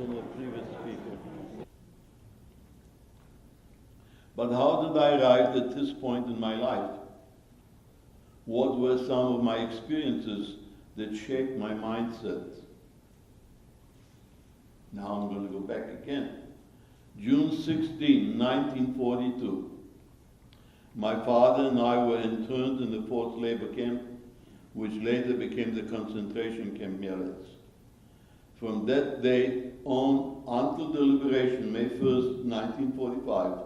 from the previous speaker. But how did I arrive at this point in my life? What were some of my experiences that shaped my mindset? Now I'm going to go back again. June 16, 1942. My father and I were interned in the forced labor camp, which later became the concentration camp Mielec. From that day on until the liberation, May 1st, 1945,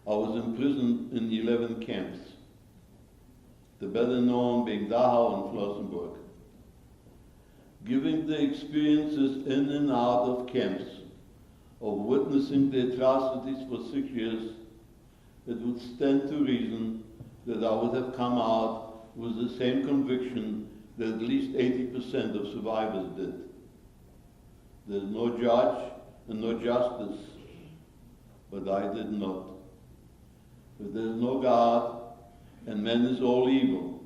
I was imprisoned in 11 camps, the better known being Dachau and Flossenburg. Given the experiences in and out of camps, of witnessing the atrocities for 6 years, it would stand to reason that I would have come out with the same conviction that at least 80% of survivors did. There is no judge and no justice, but I did not. If there is no God, and man is all evil,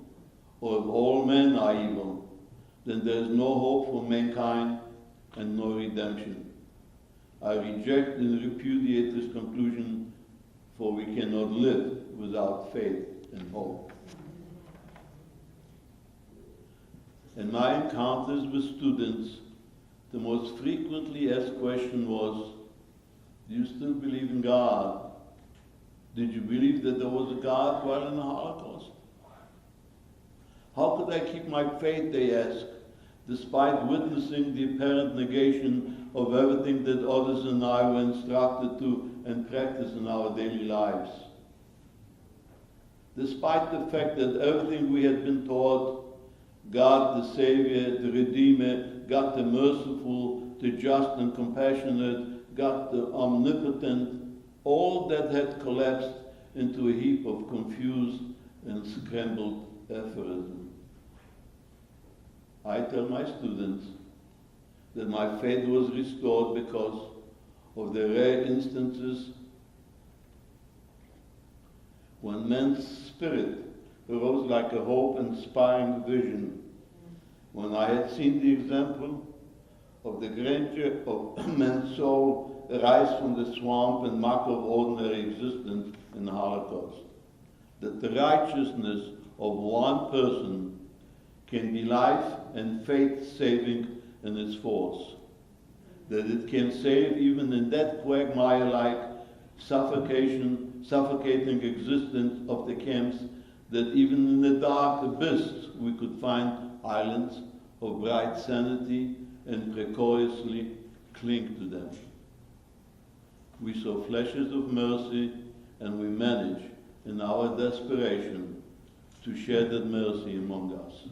or if all men are evil, then there is no hope for mankind and no redemption. I reject and repudiate this conclusion, for we cannot live without faith and hope. In my encounters with students, the most frequently asked question was, do you still believe in God? Did you believe that there was a God while in the Holocaust? How could I keep my faith, they ask, despite witnessing the apparent negation of everything that others and I were instructed to and practice in our daily lives? Despite the fact that everything we had been taught, God the Savior, the Redeemer, God the Merciful, the Just and Compassionate, God the Omnipotent, all that had collapsed into a heap of confused and scrambled aphorism. I tell my students that my faith was restored because of the rare instances when man's spirit arose like a hope-inspiring vision, when I had seen the example of the grandeur of man's soul arise from the swamp and muck of ordinary existence in the Holocaust, that the righteousness of one person can be life and faith-saving in its force, that it can save even in that quagmire-like suffocating existence of the camps, that even in the dark abyss we could find islands of bright sanity and precariously cling to them. We saw flashes of mercy, and we manage, in our desperation, to share that mercy among us.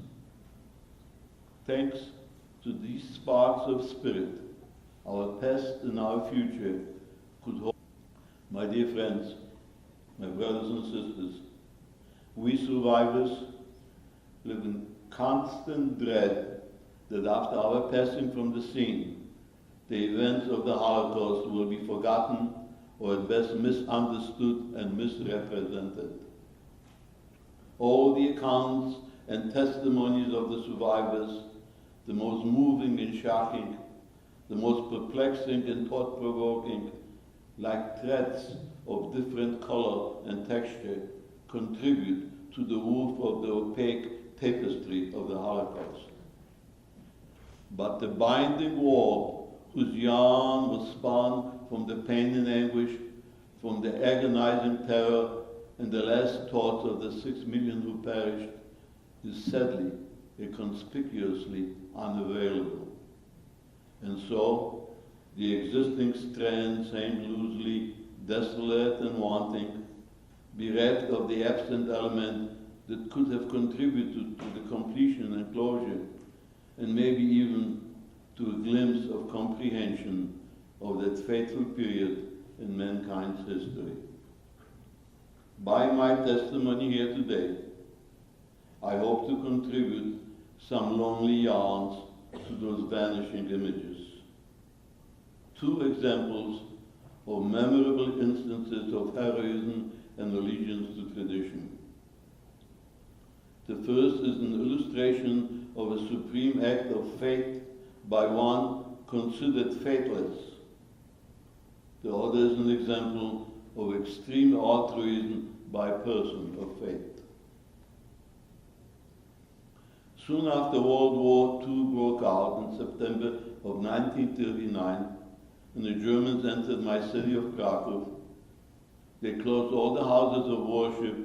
Thanks to these sparks of spirit, our past and our future could hold. My dear friends, my brothers and sisters, we survivors live in constant dread that after our passing from the scene, the events of the Holocaust will be forgotten or at best misunderstood and misrepresented. All the accounts and testimonies of the survivors, the most moving and shocking, the most perplexing and thought-provoking, like threads of different color and texture, contribute to the woof of the opaque tapestry of the Holocaust. But the binding warp whose yarn was spun from the pain and anguish, from the agonizing terror and the last thoughts of the 6 million who perished, is sadly and conspicuously unavailable. And so, the existing strands hang loosely, desolate and wanting, bereft of the absent element that could have contributed to the completion and closure, and maybe even to a glimpse of comprehension of that fateful period in mankind's history. By my testimony here today, I hope to contribute some lonely yarns to those vanishing images. 2 examples of memorable instances of heroism and allegiance to tradition. The first is an illustration of a supreme act of faith by one considered faithless. The other is an example of extreme altruism by a person of faith. Soon after World War II broke out in September of 1939, and the Germans entered my city of Krakow, they closed all the houses of worship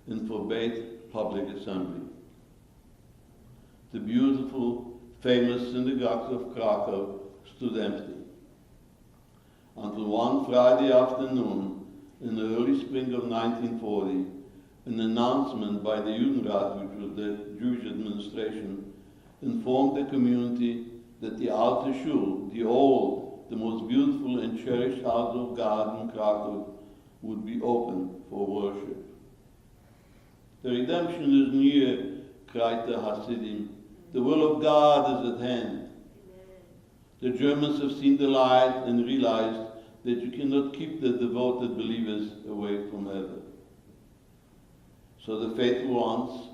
and forbade public assembly. The beautiful, famous synagogues of Krakow stood empty. Until one Friday afternoon, in the early spring of 1940, an announcement by the Judenrat, which was the Jewish administration, informed the community that the Alte Shul, the old, the most beautiful and cherished house of God in Krakow, would be open for worship. The redemption is near, cried the Hasidim. The will of God is at hand. The Germans have seen the light and realized that you cannot keep the devoted believers away from heaven. So the faithful ones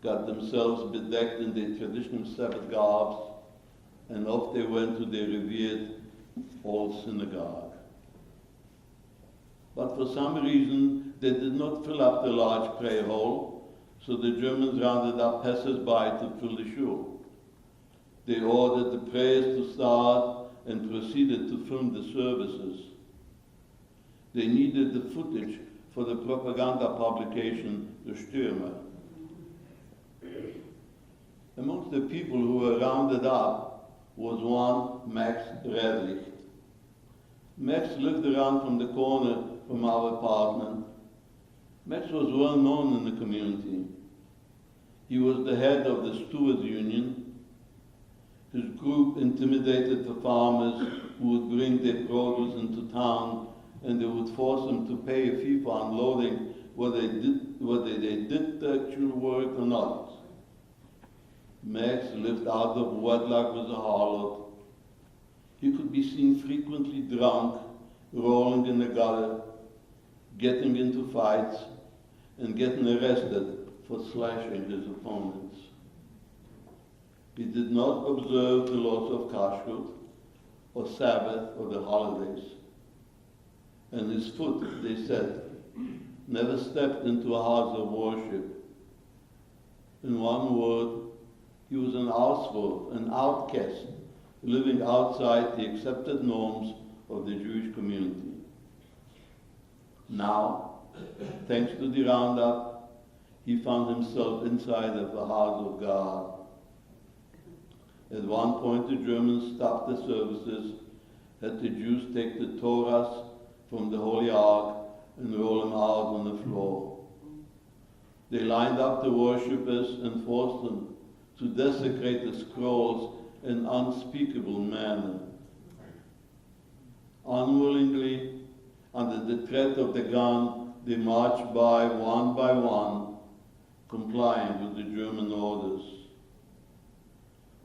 got themselves bedecked in their traditional Sabbath garbs, and off they went to their revered old synagogue. But for some reason, they did not fill up the large prayer hall, so the Germans rounded up passers-by to fill the shul. They ordered the prayers to start and proceeded to film the services. They needed the footage for the propaganda publication, the Stürmer. Amongst the people who were rounded up was one Max Redlich. Max lived around from the corner from our apartment. Max was well known in the community. He was the head of the stewards union. His group intimidated the farmers who would bring their produce into town, and they would force them to pay a fee for unloading whether they did the actual work or not. Max lived out of wedlock with a harlot. He could be seen frequently drunk, rolling in the gutter, getting into fights, and getting arrested for slashing his opponents. He did not observe the laws of kashrut, or Sabbath, or the holidays. And his foot, they said, never stepped into a house of worship. In one word, he was an Auswurf, an outcast, living outside the accepted norms of the Jewish community. Now, thanks to the roundup, he found himself inside of the house of God. At one point, the Germans stopped the services, had the Jews take the Torahs from the Holy Ark and roll them out on the floor. They lined up the worshippers and forced them to desecrate the scrolls in unspeakable manner. Unwillingly, under the threat of the gun, they marched by one, complying with the German orders,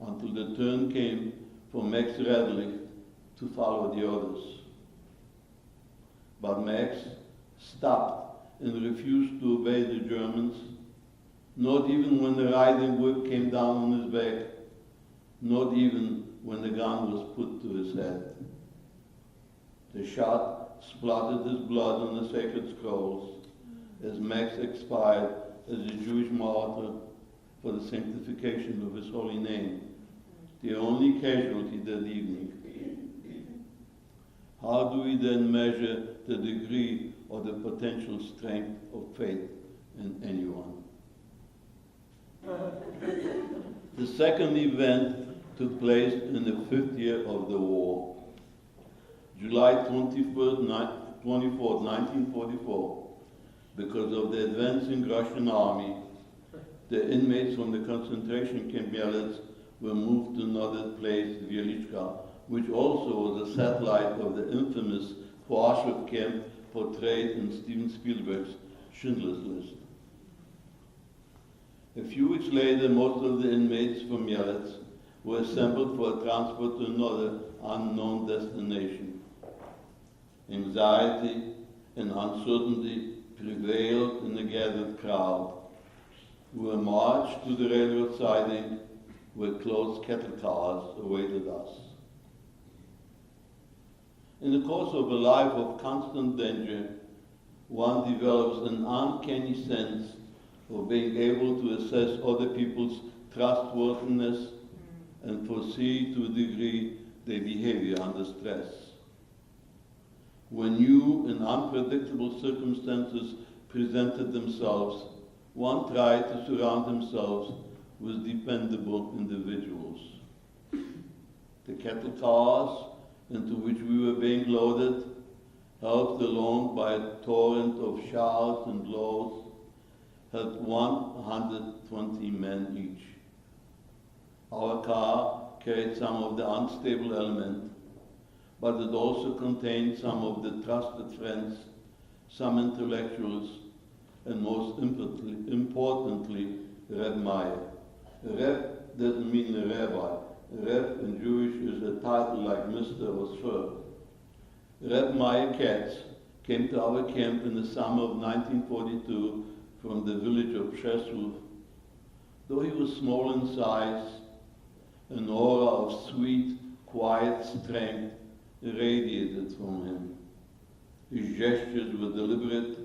until the turn came for Max Redlich to follow the others. But Max stopped and refused to obey the Germans, not even when the riding whip came down on his back, not even when the gun was put to his head. The shot splattered his blood on the sacred scrolls as Max expired as a Jewish martyr for the sanctification of his holy name, the only casualty that evening. How do we then measure the degree or the potential strength of faith in anyone? The second event took place in the 5th year of the war. July 24th, 1944. Because of the advancing Russian army, the inmates from the concentration camp Mielec were moved to another place, Wieliczka, which also was a satellite of the infamous Auschwitz camp portrayed in Steven Spielberg's Schindler's List. A few weeks later, most of the inmates from Mielec were assembled for a transport to another unknown destination. Anxiety and uncertainty prevailed in the gathered crowd. We were marched to the railroad siding where closed cattle cars awaited us. In the course of a life of constant danger, one develops an uncanny sense of being able to assess other people's trustworthiness and foresee to a degree their behavior under stress. When new and unpredictable circumstances presented themselves, one tried to surround themselves with dependable individuals. The cattle cars into which we were being loaded, helped along by a torrent of shouts and blows, had 120 men each. Our car carried some of the unstable element, but it also contained some of the trusted friends, some intellectuals, and most importantly, Reb Meyer. Reb doesn't mean a rabbi. Reb in Jewish is a title like Mr. or Sir. Reb Meyer Katz came to our camp in the summer of 1942 from the village of Przeslaw. Though he was small in size, an aura of sweet, quiet strength radiated from him. His gestures were deliberate,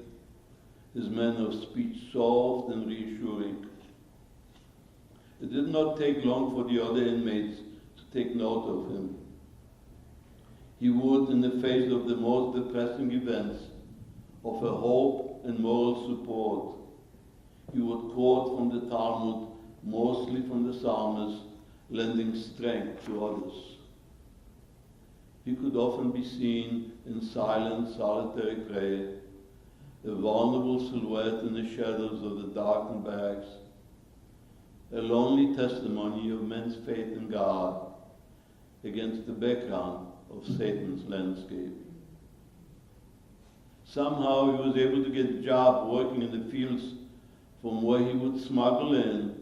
his manner of speech soft and reassuring. It did not take long for the other inmates to take note of him. He would, in the face of the most depressing events, offer hope and moral support. He would quote from the Talmud, mostly from the psalmist, lending strength to others. He could often be seen in silent, solitary prayer, a vulnerable silhouette in the shadows of the darkened barracks, a lonely testimony of men's faith in God against the background of Satan's landscape. Somehow he was able to get a job working in the fields from where he would smuggle in